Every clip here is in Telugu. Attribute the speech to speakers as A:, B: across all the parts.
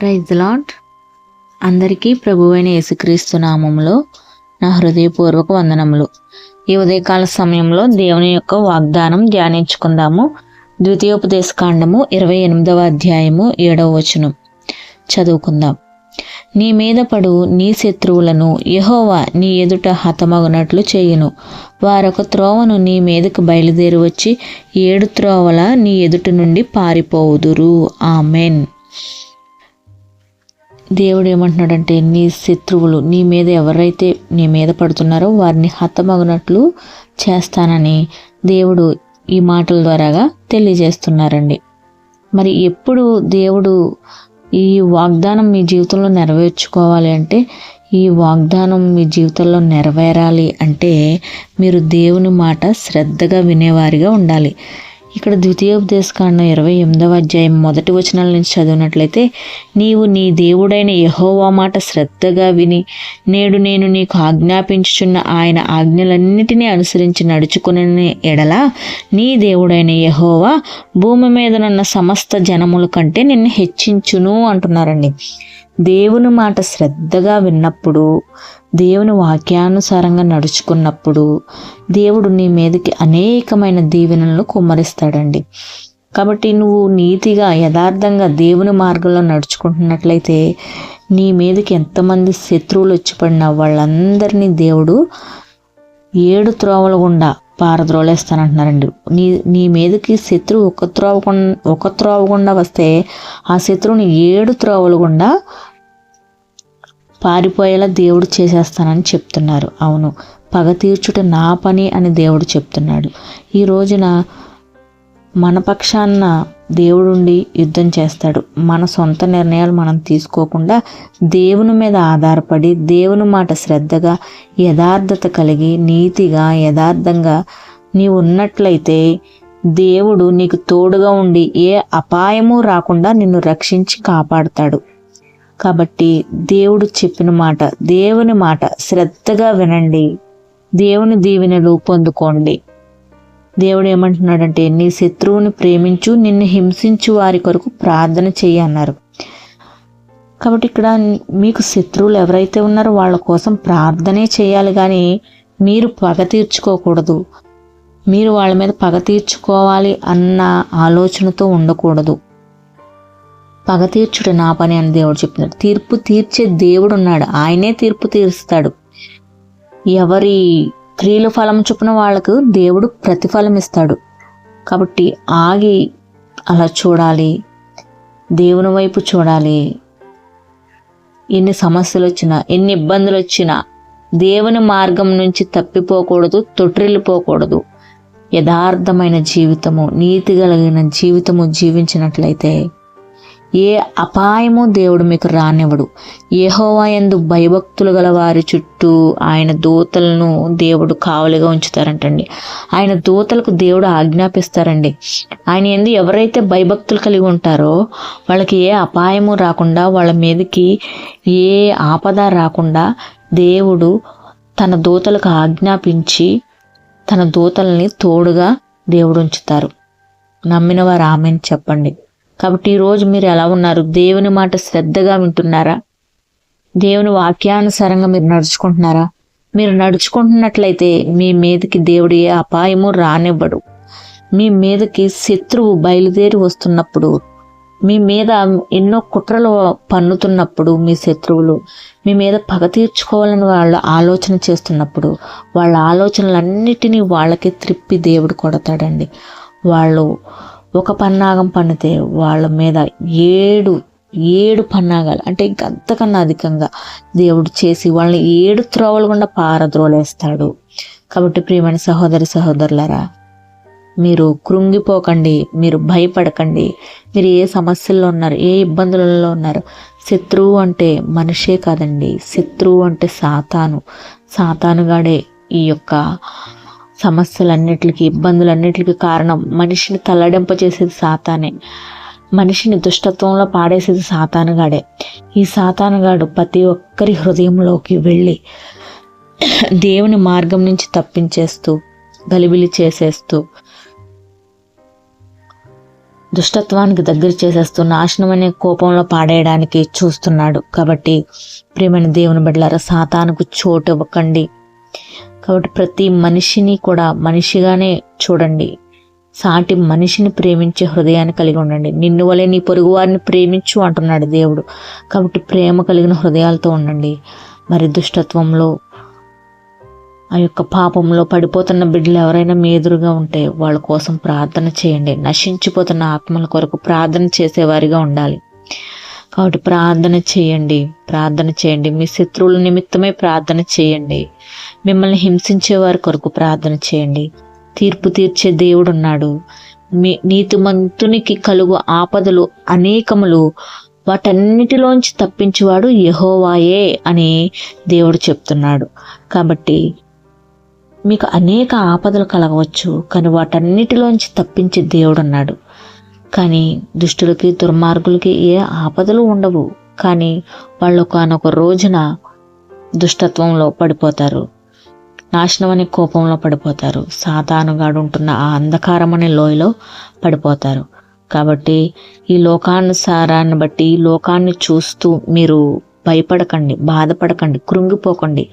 A: Praise the lord. అందరికీ ప్రభువైన యేసుక్రీస్తు నామములో నా హృదయపూర్వక వందనములు. ఈ ఉదయకాల సమయంలో దేవుని యొక్క వాగ్దానం ధ్యానించుకుందాము. ద్వితీయోపదేశకాండము 28వ అధ్యాయము 7వ వచనం చదువుకుందాం. నీ మీద పడు నీ శత్రువులను యెహోవా నీ ఎదుట హతమగునట్లు చేయును. వారొక త్రోవను నీ మీదకు బయలుదేరి వచ్చి 7 త్రోవల నీ ఎదుట నుండి పారిపోవుదురు. ఆమెన్. దేవుడు ఏమంటున్నాడంటే, నీ శత్రువులు నీ మీద ఎవరైతే నీ మీద పడుతున్నారో వారిని హతమగునట్లు చేస్తానని దేవుడు ఈ మాటల ద్వారాగా తెలియజేస్తున్నారండి. మరి ఎప్పుడు దేవుడు ఈ వాగ్దానం మీ జీవితంలో నెరవేర్చుకోవాలి అంటే, ఈ వాగ్దానం మీ జీవితంలో నెరవేరాలి అంటే మీరు దేవుని మాట శ్రద్ధగా వినేవారిగా ఉండాలి. ఇక్కడ ద్వితీయోపదేశకాండం 28వ అధ్యాయం 1 వచనాల నుంచి చదివినట్లయితే, నీవు నీ దేవుడైన యెహోవా మాట శ్రద్ధగా విని నేడు నేను నీకు ఆజ్ఞాపించుచున్న ఆయన ఆజ్ఞలన్నిటినీ అనుసరించి నడుచుకునే ఎడల నీ దేవుడైన యెహోవా భూమి మీదనున్న సమస్త జనముల కంటే నిన్ను హెచ్చించును అంటున్నారండి. దేవుని మాట శ్రద్ధగా విన్నప్పుడు, దేవుని వాక్యానుసారంగా నడుచుకున్నప్పుడు దేవుడు నీ మీదకి అనేకమైన దీవెనలను కుమ్మరిస్తాడండి. కాబట్టి నువ్వు నీతిగా యథార్థంగా దేవుని మార్గంలో నడుచుకుంటున్నట్లయితే నీ మీదకి ఎంతమంది శత్రువులు వచ్చి పడినా వాళ్ళందరినీ దేవుడు 7 త్రోవల గుండా పారద్రోలేస్తానంటున్నారండి. నీ మీదకి శత్రువు ఒక త్రోవ గుండా వస్తే ఆ శత్రువుని 7 త్రోవల గుండా పారిపోయేలా దేవుడు చేసేస్తానని చెప్తున్నారు. అవును, పగ తీర్చుట నా పని అని దేవుడు చెప్తున్నాడు. ఈ రోజున మన పక్షాన దేవుడుండి యుద్ధం చేస్తాడు. మన సొంత నిర్ణయాలు మనం తీసుకోకుండా దేవుని మీద ఆధారపడి దేవుని మాట శ్రద్ధగా యథార్థత కలిగి నీతిగా యథార్థంగా నీవు ఉన్నట్లయితే దేవుడు నీకు తోడుగా ఉండి ఏ అపాయము రాకుండా నిన్ను రక్షించి కాపాడుతాడు. కాబట్టి దేవుడు చెప్పిన మాట, దేవుని మాట శ్రద్ధగా వినండి, దేవుని దీవెనలు పొందుకోండి. దేవుడు ఏమంటున్నాడంటే, నీ శత్రువుని ప్రేమించు, నిన్ను హింసించు వారి కొరకు ప్రార్థన చెయ్యి అన్నారు. కాబట్టి ఇక్కడ మీకు శత్రువులు ఎవరైతే ఉన్నారో వాళ్ళ కోసం ప్రార్థనే చేయాలి, కానీ మీరు పగ తీర్చుకోకూడదు. మీరు వాళ్ళ మీద పగ తీర్చుకోవాలి అన్న ఆలోచనతో ఉండకూడదు. పగ తీర్చుట నా పని అని దేవుడు చెప్తున్నాడు. తీర్పు తీర్చే దేవుడు ఉన్నాడు, ఆయనే తీర్పు తీరుస్తాడు. ఎవరి క్రియల ఫలం చొప్పున వాళ్ళకు దేవుడు ప్రతిఫలం ఇస్తాడు. కాబట్టి ఆగి అలా చూడాలి, దేవుని వైపు చూడాలి. ఎన్ని సమస్యలు వచ్చినా, ఎన్ని ఇబ్బందులు వచ్చినా దేవుని మార్గం నుంచి తప్పిపోకూడదు, తొట్టిల్లిపోకూడదు. యథార్థమైన జీవితము, నీతి కలిగిన జీవితము జీవించినట్లయితే ఏ అపాయము దేవుడు మీకు రానివ్వడు. యెహోవా యందు భయభక్తులు గల వారి చుట్టూ ఆయన దూతలను దేవుడు కావలిగా ఉంచుతారంటండి. ఆయన దూతలకు దేవుడు ఆజ్ఞాపిస్తారండి. ఆయన యందు ఎవరైతే భయభక్తులు కలిగి ఉంటారో వాళ్ళకి ఏ అపాయము రాకుండా, వాళ్ళ మీదకి ఏ ఆపద రాకుండా దేవుడు తన దూతలకు ఆజ్ఞాపించి తన దూతల్ని తోడుగా దేవుడు ఉంచుతారు. నమ్మిన వారు ఆమెన్ చెప్పండి. కాబట్టి ఈరోజు మీరు ఎలా ఉన్నారు? దేవుని మాట శ్రద్ధగా వింటున్నారా? దేవుని వాక్యానుసారంగా మీరు నడుచుకుంటున్నారా? మీరు నడుచుకుంటున్నట్లయితే మీ మీదకి దేవుడు ఏ అపాయము రానివ్వడు. మీ మీదకి శత్రువు బయలుదేరి వస్తున్నప్పుడు, మీ మీద ఎన్నో కుట్రలు పన్నుతున్నప్పుడు, మీ శత్రువులు మీ మీద పగ తీర్చుకోవాలని వాళ్ళు ఆలోచన చేస్తున్నప్పుడు వాళ్ళ ఆలోచనలన్నిటినీ వాళ్ళకి త్రిప్పి దేవుడు కొడతాడండి. వాళ్ళు ఒక పన్నాగం పన్నితే వాళ్ళ మీద 7 పన్నాగాలు అంటే ఇంకంతకన్నా అధికంగా దేవుడు చేసి వాళ్ళని 7 త్రోవలు గుండా పారద్రోలేస్తాడు. కాబట్టి ప్రియమైన సహోదరి సహోదరులారా, మీరు కృంగిపోకండి, మీరు భయపడకండి. మీరు ఏ సమస్యల్లో ఉన్నారు, ఏ ఇబ్బందులలో ఉన్నారు? శత్రువు అంటే మనిషే కాదండి, శత్రువు అంటే సాతానుగాడే ఈ యొక్క సమస్యలన్నిటికీ, ఇబ్బందులన్నిటికీ కారణం. మనిషిని తల్లడింపచేసేది సాతానే, మనిషిని దుష్టత్వంలో పాడేసేది సాతానుగాడే. ఈ సాతానుగాడు ప్రతి ఒక్కరి హృదయంలోకి వెళ్ళి దేవుని మార్గం నుంచి తప్పించేస్తూ, గలిబిలి చేసేస్తూ దుష్టత్వానికి దగ్గర చేసేస్తూ నాశనమనే కోపంలో పాడేయడానికి చూస్తున్నాడు. కాబట్టి ప్రియమైన దేవుని బిడ్డలారా, సాతానుకు చోటు ఇవ్వకండి. కాబట్టి ప్రతి మనిషిని కూడా మనిషిగానే చూడండి. సాటి మనిషిని ప్రేమించే హృదయాన్ని కలిగి ఉండండి. నిన్ను వలె నీ పొరుగు వారిని ప్రేమించు అంటున్నాడు దేవుడు. కాబట్టి ప్రేమ కలిగిన హృదయాలతో ఉండండి. మరి దుష్టత్వంలో, ఆ యొక్క పాపంలో పడిపోతున్న బిడ్డలు ఎవరైనా మీ ఎదురుగా ఉంటే వాళ్ళ కోసం ప్రార్థన చేయండి. నశించిపోతున్న ఆత్మల కొరకు ప్రార్థన చేసేవారిగా ఉండాలి. కాబట్టి ప్రార్థన చేయండి. మీ శత్రువుల నిమిత్తమే ప్రార్థన చేయండి. మిమ్మల్ని హింసించే వారి కొరకు ప్రార్థన చేయండి. తీర్పు తీర్చే దేవుడు ఉన్నాడు. మీ నీతిమంతునికి కలుగు ఆపదలు అనేకములు, వాటన్నిటిలోంచి తప్పించేవాడు యెహోవాయే అని దేవుడు చెప్తున్నాడు. కాబట్టి మీకు అనేక ఆపదలు కలగవచ్చు, కానీ వాటన్నిటిలోంచి తప్పించే దేవుడు ఉన్నాడు. కానీ దుష్టులకి, దుర్మార్గులకి ఏ ఆపదలు ఉండవు. కానీ వాళ్ళు ఒకనొక రోజున దుష్టత్వంలో పడిపోతారు, నాశనం అనే కోపంలో పడిపోతారు, సాతానుగాడు ఉంటున్న ఆ అంధకారం అనే లోయలో పడిపోతారు. కాబట్టి ఈ లోకానుసారాన్ని బట్టి, ఈ లోకాన్ని చూస్తూ మీరు భయపడకండి, బాధపడకండి, కృంగిపోకండి.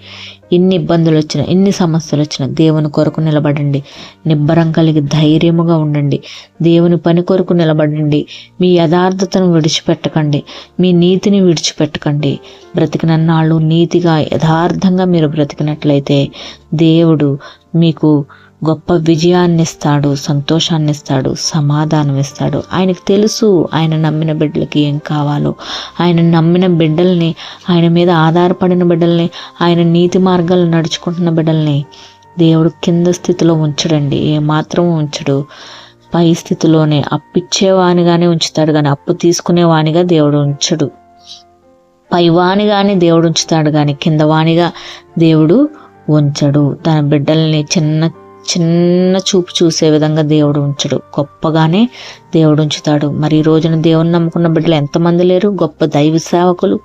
A: ఎన్ని ఇబ్బందులు వచ్చినా, ఎన్ని సమస్యలు వచ్చినా దేవుని కొరకు నిలబడండి. నిబ్బరం కలిగి ధైర్యముగా ఉండండి. దేవుని పని కొరకు నిలబడండి. మీ యథార్థతను విడిచిపెట్టకండి, మీ నీతిని విడిచిపెట్టకండి. బ్రతికినన్నాళ్ళు నీతిగా, యథార్థంగా మీరు బ్రతికినట్లయితే దేవుడు మీకు గొప్ప విజయాన్ని ఇస్తాడు, సంతోషాన్ని ఇస్తాడు, సమాధానం ఇస్తాడు. ఆయనకు తెలుసు ఆయన నమ్మిన బిడ్డలకి ఏం కావాలో. ఆయన నమ్మిన బిడ్డల్ని, ఆయన మీద ఆధారపడిన బిడ్డల్ని, ఆయన నీతి మార్గాలు నడుచుకుంటున్న బిడ్డల్ని దేవుడు కింద స్థితిలో ఉంచడండి, ఏమాత్రం ఉంచడు. పై స్థితిలోనే అప్పిచ్చేవానిగానే ఉంచుతాడు, కానీ అప్పు తీసుకునేవానిగా దేవుడు ఉంచడు. పైవానిగానే దేవుడు ఉంచుతాడు, కానీ కింద వానిగా దేవుడు ఉంచడు. తన బిడ్డల్ని చిన్న చూపు చూసే విధంగా దేవుడు ఉంచడు, గొప్పగానే దేవుడు ఉంచుతాడు. మరి ఈ రోజున దేవుని నమ్ముకున్న బిడ్డలు ఎంతమంది లేరు? గొప్ప దైవ సేవకులు.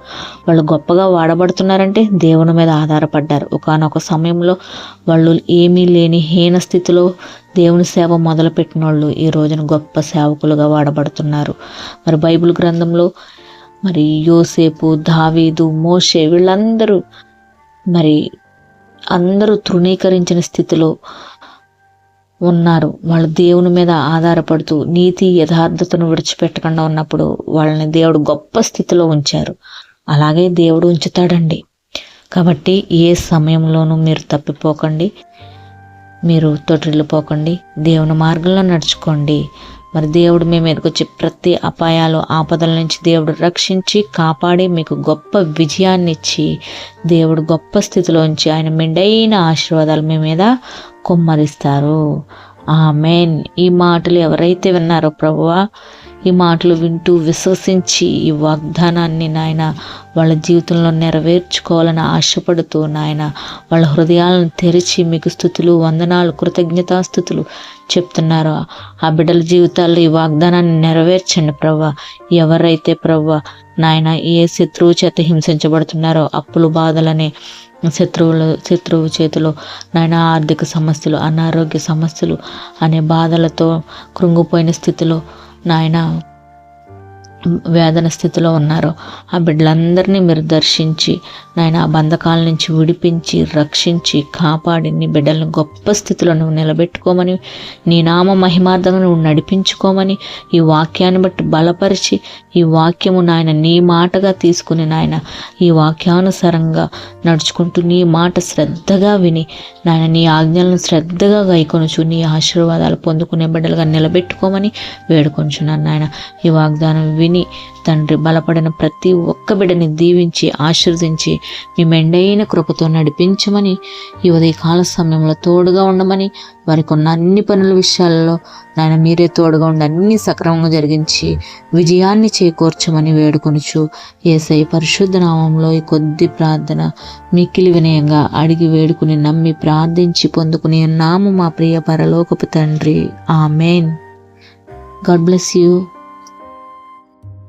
A: వాళ్ళు గొప్పగా వాడబడుతున్నారంటే దేవుని మీద ఆధారపడ్డారు. ఒకానొక సమయంలో వాళ్ళు ఏమీ లేని హీన స్థితిలో దేవుని సేవ మొదలుపెట్టిన వాళ్ళు ఈ రోజున గొప్ప సేవకులుగా వాడబడుతున్నారు. మరి బైబిల్ గ్రంథంలో మరి యోసేపు, దావీదు, మోషే వీళ్ళందరూ మరి అందరూ తృణీకరించిన స్థితిలో ఉన్నారు. వాళ్ళు దేవుని మీద ఆధారపడుతూ నీతి యథార్థతను విడిచిపెట్టకుండా ఉన్నప్పుడు వాళ్ళని దేవుడు గొప్ప స్థితిలో ఉంచారు. అలాగే దేవుడు ఉంచుతాడండి. కాబట్టి ఏ సమయంలోనూ మీరు తప్పిపోకండి, మీరు తొట్టిల్లిపోకండి, దేవుని మార్గంలో నడుచుకోండి. మరి దేవుడు మీ మీదకి వచ్చి ప్రతి అపాయాలు, ఆపదల నుంచి దేవుడు రక్షించి కాపాడి మీకు గొప్ప విజయాన్ని ఇచ్చి దేవుడు గొప్ప స్థితిలో ఉంచి ఆయన మెండైన ఆశీర్వాదాలు మీ మీద కుమ్మరిస్తారు. ఆమేన్. ఈ మాటలు ఎవరైతే విన్నారో ప్రభువా, ఈ మాటలు వింటూ విశ్వసించి ఈ వాగ్దానాన్ని నాయన వాళ్ళ జీవితంలో నెరవేర్చుకోవాలని ఆశపడుతూ నాయన వాళ్ళ హృదయాలను తెరిచి మీకు స్తుతులు, వందనాలు, కృతజ్ఞతాస్తుతులు చెప్తున్నారో ఆ బిడ్డల జీవితాల్లో ఈ వాగ్దానాన్ని నెరవేర్చండి ప్రభువా. ఎవరైతే ప్రభువా నాయన ఏ శత్రువు చేత హింసించబడుతున్నారో, అప్పులు బాధలనే శత్రువు చేతిలో నాయన ఆర్థిక సమస్యలు, అనారోగ్య సమస్యలు అనే బాధలతో కృంగిపోయిన స్థితిలో నాయన వేదన స్థితిలో ఉన్నారో ఆ బిడ్డలందరినీ మీరు దర్శించి నాయన ఆ బంధకాల నుంచి విడిపించి రక్షించి కాపాడి నీ బిడ్డలను గొప్ప స్థితిలో నువ్వు నిలబెట్టుకోమని, నీ నామ మహిమార్థంగా నువ్వు నడిపించుకోమని, ఈ వాక్యాన్ని బట్టి బలపరిచి ఈ వాక్యము నాయన నీ మాటగా తీసుకుని నాయన ఈ వాక్యానుసారంగా నడుచుకుంటూ నీ మాట శ్రద్ధగా విని నాయన నీ ఆజ్ఞలను శ్రద్ధగా గైకొనుచు నీ ఆశీర్వాదాలు పొందుకునే బిడ్డలుగా నిలబెట్టుకోమని వేడుకొంచున్నాను నాయన. ఈ వాగ్దానం విని తండ్రి బలపడిన ప్రతి ఒక్క బిడ్డని దీవించి ఆశీర్వదించి మీ మెండైన కృపతో నడిపించమని, ఈ ఉదయకాల సమయంలో తోడుగా ఉండమని, వారికి ఉన్న అన్ని పనుల విషయాల్లో నాయన మీరే తోడుగా ఉండి అన్ని సక్రమంగా జరిగించి విజయాన్ని చేకూర్చమని వేడుకొనుచు యేసయ్య పరిశుద్ధ నామంలో ఈ కొద్ది ప్రార్థన మిక్కిలి వినయంగా అడిగి వేడుకుని నమ్మి ప్రార్థించి పొందుకునే నాము మా ప్రియ పరలోకపు తండ్రి. ఆమేన్. God bless you.